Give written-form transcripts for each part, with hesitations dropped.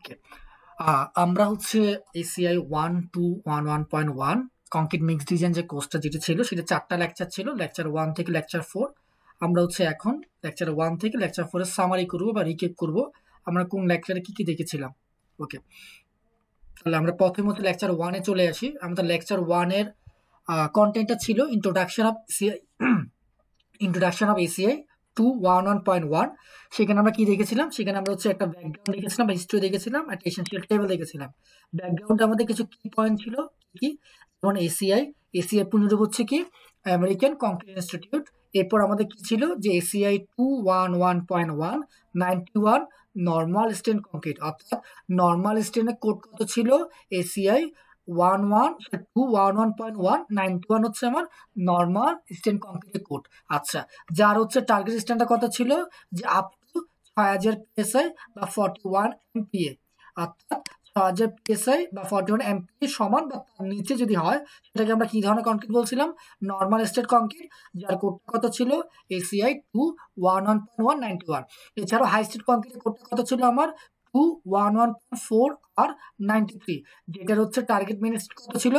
ওকে, আমরা হচ্ছে ACI 1.2.11.1 concrete mix design যে কোর্সটা যেটা ছিল সেটা 4টা লেকচার ছিল, লেকচার 1 থেকে লেকচার 4। আমরা হচ্ছে এখন লেকচার 1 থেকে লেকচার 4 এর সামারি করব বা রিকেপ করব আমরা কোন লেকচারে কি কি দেখেছিলাম। ওকে, তাহলে আমরা প্রথমে হচ্ছে লেকচার 1 এ চলে আসি। আমাদের লেকচার 1 এর কন্টেন্টটা ছিল ইন্ট্রোডাকশন অফ এসিআই 2.11.1। সেখানে আমরা কি দেখেছিলাম, সেখানে আমরা হচ্ছে একটা ব্যাকগ্রাউন্ড দেখেছিলাম বা হিস্ট্রি দেখেছিলাম, একটা এসেনশিয়াল টেবিল দেখেছিলাম। ব্যাকগ্রাউন্ডে আমাদের কিছু কি পয়েন্ট ছিল, কি যেমন এসিআই পুনরূপ হচ্ছে কি আমেরিকান কংক্রিট ইনস্টিটিউট। এরপর আমাদের কি ছিল যে এসিআই 2.11.1 91 নর্মাল স্টেন কংক্রিট, অর্থাৎ নর্মাল স্টেনের কোড কত ছিল এসিআই 2.1.1 হচ্ছে আমার নর্মাল স্টেন কংক্রিটের কোড। আচ্ছা, যার হচ্ছে টার্গেট স্ট্যান্ডটা কত ছিল যে আপ টু 6000 পিএসআই বা 41 এমপিএ, অর্থাৎ 6000 পিএসআই বা 41 এমপিএ সমান বা তার নিচে যদি হয় সেটাকে আমরা কি ধরনের কংক্রিট বলছিলাম, নর্মাল স্টেট কংক্রিট, যার কোড কত ছিল এসিআই 2.11.191। এছাড়াও হাই স্টেট কংক্রিটের কোড কত ছিল আমার 2.11.4 আর 93, যেটার হচ্ছে টার্গেট মিনিট কত ছিল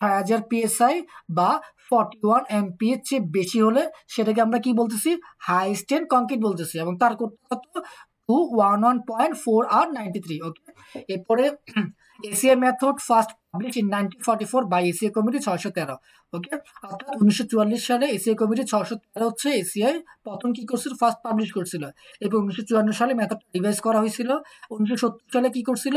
6000 পিএসআই বা 41 এমপি এর চেয়ে বেশি হলে সেটাকে আমরা কি বলতেছি, হাই স্ট্রেন্থ কংক্রিট বলতেছি, এবং তার কোড কত 211.4 আর 93। ওকে, এরপরে ACI method first publish in 1944 by ACI committee 613। Okay, অর্থাৎ 1944 সালে এসিআই কমিটি 613 হচ্ছে এসিআই প্রথম কি করছিল, ফার্স্ট পাবলিশ করছিল। এবং 1954 সালে মেথড রিভাইজ করা হয়েছিল। 1970 সালে কি করছিল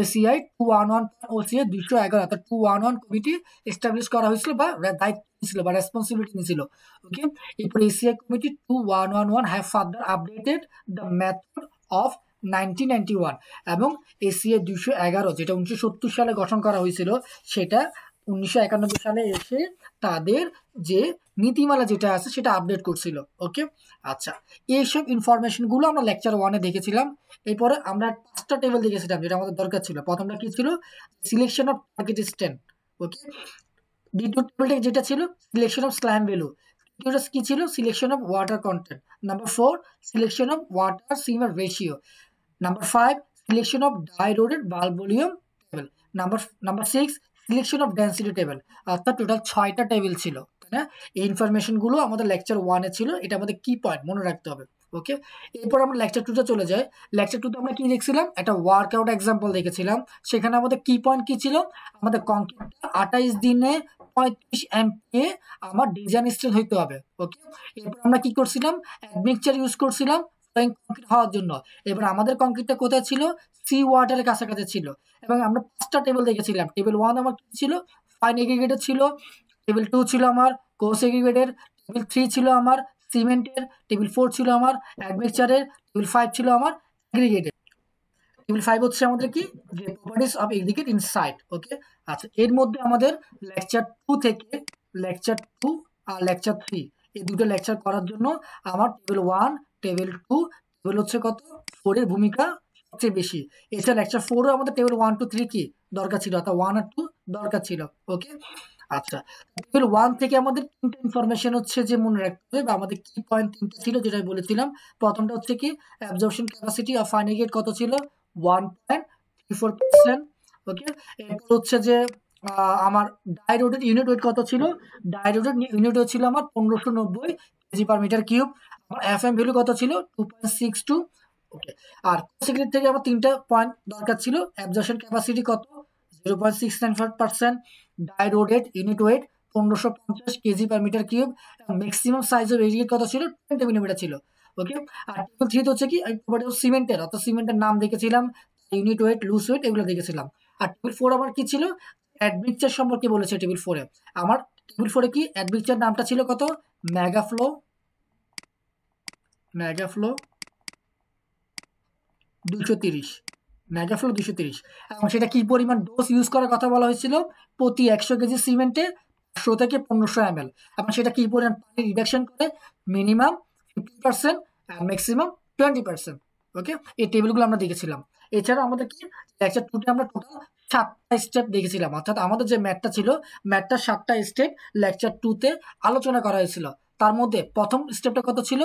এসিআই 211 ওসিআই 211 অর্থাৎ 211 কমিটি এস্টাবলিশ করা হয়েছিল বা দায়িত্ব ছিল বা রেসপন্সিবিলিটি নিয়েছিল। ওকে, এরপর ACI committee 2111 have further updated the method of 1991 এবং এসিআই 211 যেটা 1970 সালে গঠন করা হয়েছিল সেটা 1991 সালে এসে তাদের যে নীতিমালা যেটা আছে সেটা আপডেট করছিল। ওকে, আচ্ছা, এইসব ইনফরমেশনগুলো আমরা লেকচার 1-এ দেখেছিলাম। এরপরে আমরা 5টা টেবিল দেখেছিলাম যেটা আমাদের দরকার ছিল। প্রথমটা কি ছিল, selection of target stand. Okay, দ্বিতীয় টেবিলটা যেটা ছিল সিলেকশন অফ স্ল্যাম ভ্যালু। তৃতীয়টা কি ছিল, selection of water content. Number 4 selection of water cement ratio. Number 5, selection of die-roded bulb volume table. Number 6, selection of density table. অর্থাৎ total 6টা table ছিল, তাই না? এই ইনফরমেশনগুলো আমাদের লেকচার 1-এ ছিল। এটা আমাদের কি পয়েন্ট মনে রাখতে হবে। ওকে, এরপর আমরা লেকচার 2-তে চলে যাই। লেকচার 2-তে আমরা কি দেখছিলাম, একটা ওয়ার্কআউট এক্সাম্পল দেখেছিলাম। সেখানে আমাদের কি পয়েন্ট কি ছিল, আমাদের কংক্রিটটা 28 দিনে 35 এমপিএ আমার ডিজাইন স্ট্রেন্থ হইতে হবে। ওকে, এরপর আমরা কি করছিলাম, অ্যাডমিক্সচার ইউজ করছিলাম কংক্রিট হওয়ার জন্য। এবার আমাদের কংক্রিটটা কোথায় ছিল, সি ওয়াটারের কাছাকাছি ছিল। এবং আমরা 5টা টেবিল দেখেছিলাম। টেবিল 1 আমার কি ছিল, ফাইন এগ্রিগেটের ছিল। টেবিল 2 ছিল আমার কোর্স এগ্রিগেটের। টেবিল 3 ছিল আমার সিমেন্টের। টেবিল 4 ছিল আমার অ্যাডমিক্সচারের। টেবিল 5 ছিল আমার এগ্রিগেটের। টেবিল 5 হচ্ছে আমাদের কি, যে properties of aggregate in site. Okay, আচ্ছা, এর মধ্যে আমাদের লেকচার 2 থেকে লেকচার 2 আর লেকচার 3 এই দুটো লেকচার করার জন্য আমার টেবিল 1 টেবিল 2 টেবিল হচ্ছে কত 4 এর ভূমিকা সবচেয়ে বেশি। এছাড়া লেকচার 4ও আমাদের টেবিল 1 2 3 কি দরকার ছিল, অর্থাৎ 1 আর 2 দরকার ছিল। ওকে, আচ্ছা, টেবিল 1 থেকে আমাদের তিনটা ইনফরমেশন হচ্ছে যে মনে রাখতে হবে বা আমাদের কি পয়েন্ট তিনটা ছিল যেটা আমি বলেছিলাম। প্রথমটা হচ্ছে কি absorption capacity of fine aggregate কত ছিল 1.34%। ওকে, এরপর হচ্ছে যে আমার ডাইরোডেড ইউনিট ওয়েট কত ছিল, ডাইরোডেড ইউনিট ওয়েট ছিল আমার 1590 কেজি পার মিটার কিউব। আমার এফএম ভ্যালু কত ছিল 2.62। ওকে, আর সেক্রেট থেকে আমার তিনটা পয়েন্ট দরকার ছিল, অ্যাবজর্পশন ক্যাপাসিটি কত 0.695%, dry rodded unit weight 1550 KG per metre cube, maximum size of area কত ছিল 20 মিলিমিটার ছিল। ওকে, আর টেবিল 3 হচ্ছে কি সিমেন্টের, অর্থাৎ সিমেন্টের নাম দেখেছিলাম, ইউনিট ওয়েট লুজ ওয়েট এগুলো দেখেছিলাম। আর টেবিল 4 আমার কি ছিল, অ্যাডমিক্সচার সম্পর্কে বলেছে টেবিল 4-এ। আমার টেবিল 4-এ কি অ্যাডমিক্সচার নামটা ছিল কত মেগাফ্লো 230, মেগাফ্লো 230। এবং সেটা কি পরিমাণ ডোজ ইউজ করার কথা বলা হয়েছিল, প্রতি 100 কেজি সিমেন্টে 100 থেকে 1500 ml। এবং সেটা কি পরিমাণ পানি রিডাকশন করে, মিনিমাম 50% ম্যাক্সিমাম 20%। ওকে, এই টেবিলগুলো আমরা দেখেছিলাম। এছাড়া আমাদের কি লেকচার 2-তে আমরা টোটাল 7টা স্টেপ দেখেছিলাম, অর্থাৎ আমাদের যে ম্যাথটা ছিল ম্যাথটার 7টা স্টেপ লেকচার 2-তে আলোচনা করা হয়েছিল। তার মধ্যে প্রথম স্টেপটা কত ছিল,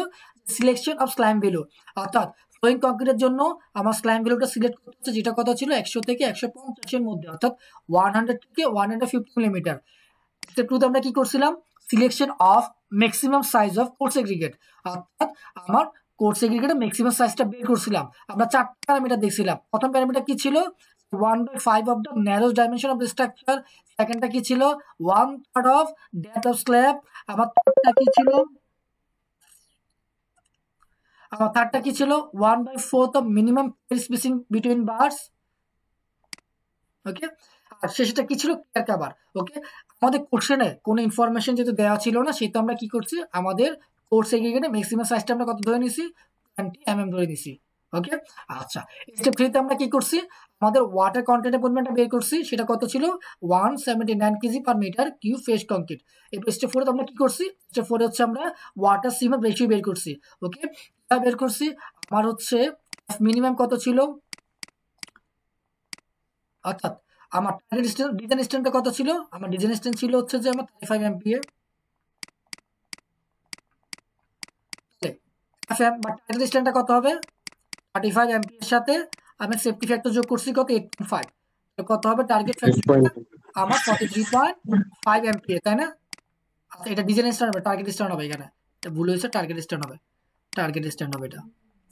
সিলেকশন অফ স্লাইম ভ্যালু, অর্থাৎ ফ্লোয়িং কংক্রিটের জন্য আমার স্ল্যাম ভ্যালুটা সিলেক্ট করতে হচ্ছে, যেটা কত ছিল 100 থেকে 150 এর মধ্যে, অর্থাৎ 100 থেকে 150 মিলিমিটার। স্টেপ 2 তে আমরা কি করছিলাম, selection of maximum size of course aggregate, অর্থাৎ আমার কোর্স এগ্রিগেটের ম্যাক্সিমাম সাইজটা বের করছিলাম। আমরা 4টা প্যারামিটার দেখছিলাম। প্রথম প্যারামিটার কি ছিল, 1/5 of the narrowest dimension of the structure. সেকেন্ডটা কি ছিল, 1/3 অফ ডেপথ অফ স্ল্যাব। আমার থার্ডটা কি ছিল, 1/4 of minimum spacing between bars. Okay, আর শেষটা কি ছিল, ক্লিয়ার কভার। ওকে, আমাদের কোশ্চেনে কোনো ইনফরমেশন যেহেতু দেওয়া ছিল না, সেহেতু আমরা কি করছি, আমাদের কোর্স এগ্রিগেটে ম্যাক্সিমাম সাইজটা আমরা কত ধরে নিছি, 20 ধরে নিছি। ওকে, আচ্ছা, স্টেপ 3 তে আমরা কি করছি, আমাদের ওয়াটার কন্টেন্টের পরিমাণটা বের করছি, সেটা কত ছিল, 179 KG per metre cube fresh concrete. এরপর স্টেপ 4 তে আমরা কি করছি, স্টেপ 4 হচ্ছে আমরা ওয়াটার সিমেন্ট রেশিও বের করছি। ওকে, বের করছি, আমার হচ্ছে মিনিমাম কত ছিল, অর্থাৎ আমার টার্গেট ডিস্টেন্স, ডিজাইন ডিস্টেন্সটা কত ছিল, আমার ডিজাইন ডিস্টেন্স ছিল হচ্ছে যে আমার 35 এমপিএ। বা টার্গেট ডিস্টেন্সটা কত হবে, 35 এমপি এর সাথে আমি সেফটি ফ্যাক্টর যোগ করছি কত, 8.5, কত হবে টার্গেট ফ্যাক্টর আমার 43.5 এমপিএ, তাই না? আচ্ছা, এটা ডিজাইন স্ট্যান্ড হবে, টার্গেট স্ট্যান্ড হবে, এখানে এটা ভুল হয়েছে, টার্গেট স্ট্যান্ড হবে, টার্গেট স্ট্যান্ড হবে এটা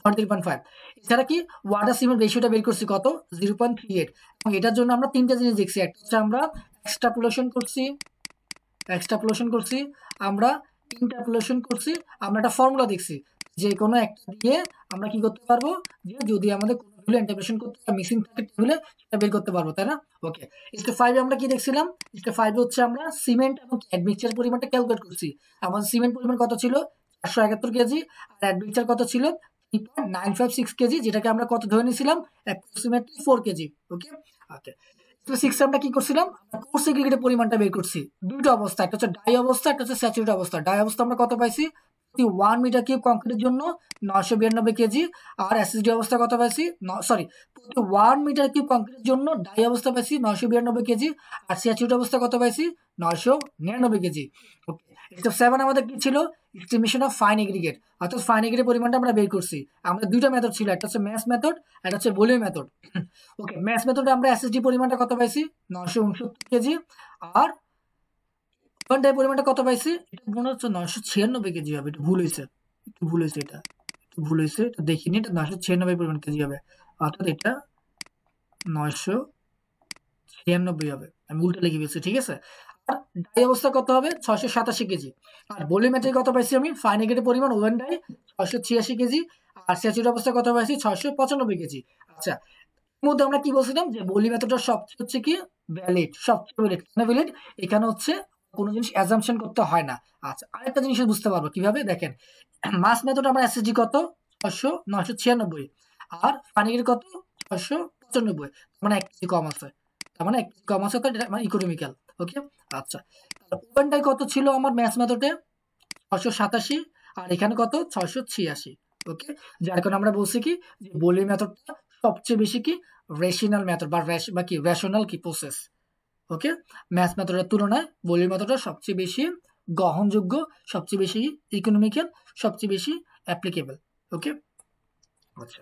43.5। এছাড়া কি ওয়াটার সিমেন্ট রেশিওটা বের করছি কত, 0.38। এবং এটার জন্য আমরা তিনটা জিনিস দেখছি, একটা হচ্ছে আমরা এক্সট্রাপোলেশন করছি, আমরা ইন্টারপোলেশন করছি, আমরা একটা ফর্মুলা দেখছি, যে কোনো একটা দিয়ে আমরা কি করতে পারবো, যে যদি আমাদের কোনো ভ্যালু ইন্টারপোলেশন করতে মিসিং থাকে টেবিলে, সেটা বের করতে পারবো, তাই না? ওকে, স্টেপ 5 আমরা কি দেখছিলাম, স্টেপ 5 হচ্ছে আমরা সিমেন্ট এবং অ্যাডমিক্সচার পরিমাণটা ক্যালকুলেট করছি। আমাদের সিমেন্ট পরিমাণ কত ছিল, 471 কেজি, আর অ্যাডমিক্সচার কত ছিল, 3.956 কেজি, যেটাকে আমরা কত ধরে নিয়েছিলাম, অ্যাপ্রক্সিমেটলি 4 কেজি। ওকে, ওকে, তো 6 আমরা কি করছিলাম, কোর্স এগ্রিগেটের পরিমাণটা বের করছি দুটো অবস্থা, একটা হচ্ছে ডাই অবস্থা, একটা হচ্ছে স্যাচুরেট অবস্থা। ডাই অবস্থা আমরা কত পাইছি, প্রতি 1 মিটার কিউব কংক্রিটের জন্য 992 কেজি, আর অ্যাসিডি অবস্থা কত পাইছি, সরি, প্রতি 1 মিটার কিউব কংক্রিটের জন্য ডাই অবস্থা পাইছি 992 কেজি, আর স্যাচুরেট অবস্থা কত পাইছি, 999 কেজি। ওকে, স্টেপ 7 আমাদের কি ছিল, এস্টিমেশন অফ ফাইন এগ্রিগেট, অর্থাৎ ফাইন এগ্রিগেট পরিমাণটা আমরা বের করছি। আমাদের দুইটা মেথড ছিল, একটা হচ্ছে ম্যাথ মেথড, একটা হচ্ছে ভলিউম মেথড। ওকে, ম্যাথ মেথডে আমরা এসএসডি পরিমাণটা কত পাইছি, 969 কেজি, আর ওয়ানটাই পরিমাণটা কত পাইছি, এটা মনে হচ্ছে 996 কেজি হবে, এটা ভুল হয়েছে, এটা দেখিনি, এটা 996 পরিমাণ কেজি হবে, অর্থাৎ এটা 996 হবে, আমি উল্টা লিখে ফেলছি, ঠিক আছে। আর ডাই অবস্থা কত হবে, 687 কেজি। আর ভলিউমেট্রিক কত পাইছি আমি, ফাইন এগ্রিগেটের পরিমাণ ওভেন ডাই 686 কেজি, আর স্যাচুরেট অবস্থা কত পাইছি, 695 কেজি। আচ্ছা, মধ্যে আমরা কি বলছিলাম, যে বলি মেথডটা সবচেয়ে হচ্ছে কি ভ্যালিড, সবচেয়ে ভ্যালিড, কেন ভ্যালিড, এখানে হচ্ছে কোনো জিনিস অ্যাজাম্পশন করতে হয় না। আচ্ছা, আরেকটা জিনিস বুঝতে পারবো কিভাবে, দেখেন, মাস মেথড আমরা এসএসডি কত, 996, আর পানির কত, 695, মানে 1 কেজি কম আছে, তার মানে 1 কেজি কম আছে, তার মানে ইকোনমিক্যাল। ওকে, আচ্ছা, ওপেনটাই কত ছিল আমার ম্যাথ মেথডে, 687, আর এখানে কত, 686। ওকে, যার কারণে আমরা বলছি কি, যে বলি মেথডটা সবচেয়ে বেশি কি রেশনাল মেথড, বা কি রেশনাল কি প্রসেস। ওকে, ম্যাথ মেথডের তুলনায় বলি মেথডটা সবচেয়ে বেশি গ্রহণযোগ্য, সবচেয়ে বেশি ইকোনমিক্যাল, সবচেয়ে বেশি অ্যাপ্লিকেবল। ওকে, আচ্ছা,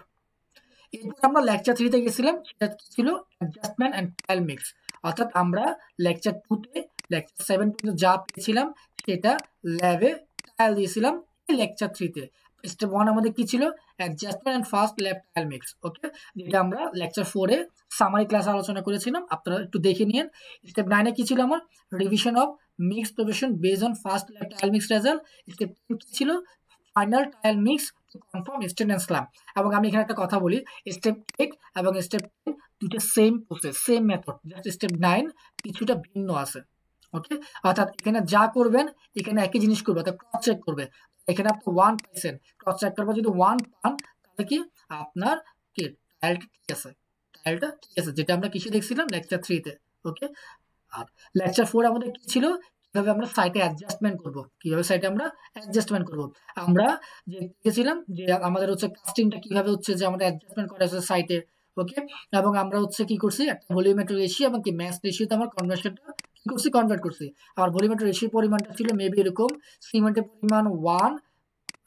এরপর আমরা লেকচার 3 তে গেছিলাম, সেটা ছিল অ্যাডজাস্টমেন্ট এন্ড ট্রায়াল মিক্স, অর্থাৎ আমরা লেকচার 2 তে লেকচার 7 পর্যন্ত যা পেয়েছিলাম সেটা ল্যাবে ট্রায়াল দিয়েছিলাম এই লেকচার 3 তে। স্টেপ 1 আমাদের কি ছিল, adjustment and first lab trial mix. Okay, যেটা আমরা লেকচার 4 এ সামারি ক্লাসে আলোচনা করেছিলাম, আপনারা একটু দেখে নিন। স্টেপ 9 এ কি ছিল আমার, revision of mix preparation based on first lab trial mix result. Step 10 কি ছিল, final trial mix to confirm stand and slump. এবং আমি এখানে একটা কথা বলি, স্টেপ 8 এবং স্টেপ 10 দুটো same process, same method, just step 9 কিছুটা ভিন্ন আছে। ওকে, অর্থাৎ এখানে যা করবেন এখানে একই জিনিস করবে, অর্থাৎ ক্রস চেক করবে। এখানে আপনি 1 পাইছেন, ক্রস চেক করবে, যদি 1 পান তাহলে কি আপনার কি ট্রায়ালটা ঠিক আছে, যেটা আমরা কিসে দেখছিলাম লেকচার 3 তে। ওকে, আর লেকচার 4 আমাদের কি ছিল, কিভাবে আমরা সাইটে অ্যাডজাস্টমেন্ট করব, আমরা যে দেখেছিলাম যে আমাদের হচ্ছে কাস্টিংটা কিভাবে হচ্ছে, যে আমাদের অ্যাডজাস্টমেন্ট করা হচ্ছে সাইটে। ওকে, এবং আমরা হচ্ছে কি করছি, একটা ভলিউমেট্রিক রেশিও এবং কি ম্যাস রেশিওতে আমার কনভার্সনটা কি করছি, কনভার্ট করছি। আর ভলিউমেট্রিক রেশিও পরিমাণটা ছিল মেবি এরকম, সিমেন্টের পরিমাণ 1,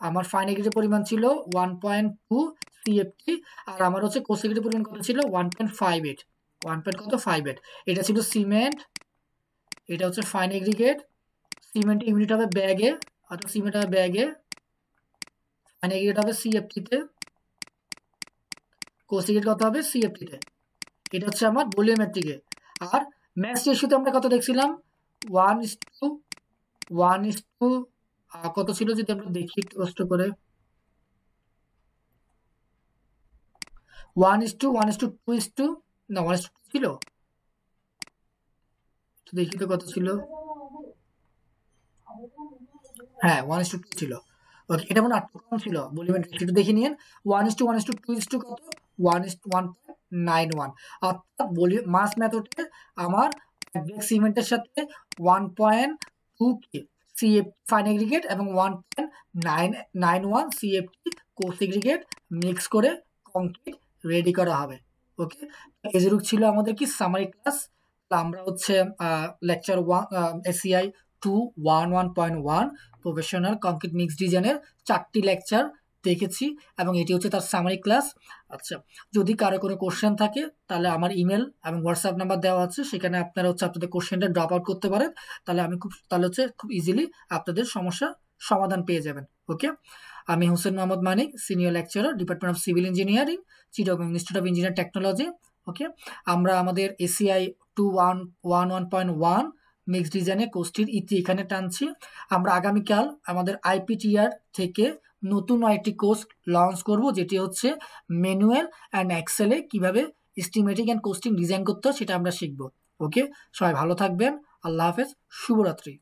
আমার ফাইন এগ্রিগেটের পরিমাণ ছিল 1.2, সিএফটি, আর আমার হচ্ছে কোসেকেটের পরিমাণ কত ছিল 1.58, 1.58, এটা ছিল সিমেন্ট, এটা হচ্ছে ফাইন এগ্রিগেট। সিমেন্টের ইউনিট হবে ব্যাগে, অর্থাৎ সিমেন্ট হবে ব্যাগে, ফাইন এগ্রিগেট হবে সিএফটিতে, কোসেকেট কত হবে সিএফটিতে। এটা হচ্ছে আমার ভলিওমেট্রিকে। আর ম্যাস রেশিওতে আমরা কত দেখছিলাম 1:1 কত ছিল যদি আমরা দেখি একটু কষ্ট করে, 1:1:2 না 1:2 ছিল, দেখি তো কত ছিল, হ্যাঁ 1:2 ছিল। ওকে, এটা মনে 8 কম ছিল ভলিউমেট্রিক, একটু দেখে নিন 1:1:2 কত 1:1.91, অর্থাৎ মাস মেথডে আমার সিমেন্টের সাথে 1.2 সিএফ ফাইন এগ্রিগেট এবং 1.991 সিএফটি কোসেগ্রিগেট মিক্স করে কংক্রিট রেডি করা হবে। ওকে, এজরুক ছিল আমাদের কি সামারি ক্লাস। আমরা হচ্ছে lecture 1 ACI 2.1.1 professional concrete mix ডিজাইনের 4টি লেকচার দেখেছি এবং এটি হচ্ছে তার সামারি ক্লাস। আচ্ছা, যদি কারো কোনো কোশ্চেন থাকে তাহলে আমার ইমেল এবং হোয়াটসঅ্যাপ নাম্বার দেওয়া আছে, সেখানে আপনারা হচ্ছে আপনাদের কোশ্চেনটা ড্রপ আউট করতে পারেন, তাহলে হচ্ছে খুব ইজিলি আপনাদের সমস্যার সমাধান পেয়ে যাবেন। ওকে, আমি Hossain Mohammad Manik, senior lecturer, department of civil engineering, Chittagong institute of engineer technology. Okay, আমরা আমাদের এসিআই 2.1.1 মিক্স ডিজাইনের কোর্সটির ইতি এখানে টানছি। আমরা আগামীকাল আমাদের আইপিটিআর থেকে নতুন আরেকটি কোর্স লঞ্চ করব, যেটি হচ্ছে ম্যানুয়াল অ্যান্ড এক্সেলে কিভাবে এস্টিমেটিং অ্যান্ড কোস্টিং ডিজাইন করতে হয় সেটা আমরা শিখব। ওকে, সবাই ভালো থাকবেন, আল্লাহ হাফেজ, শুভরাত্রি।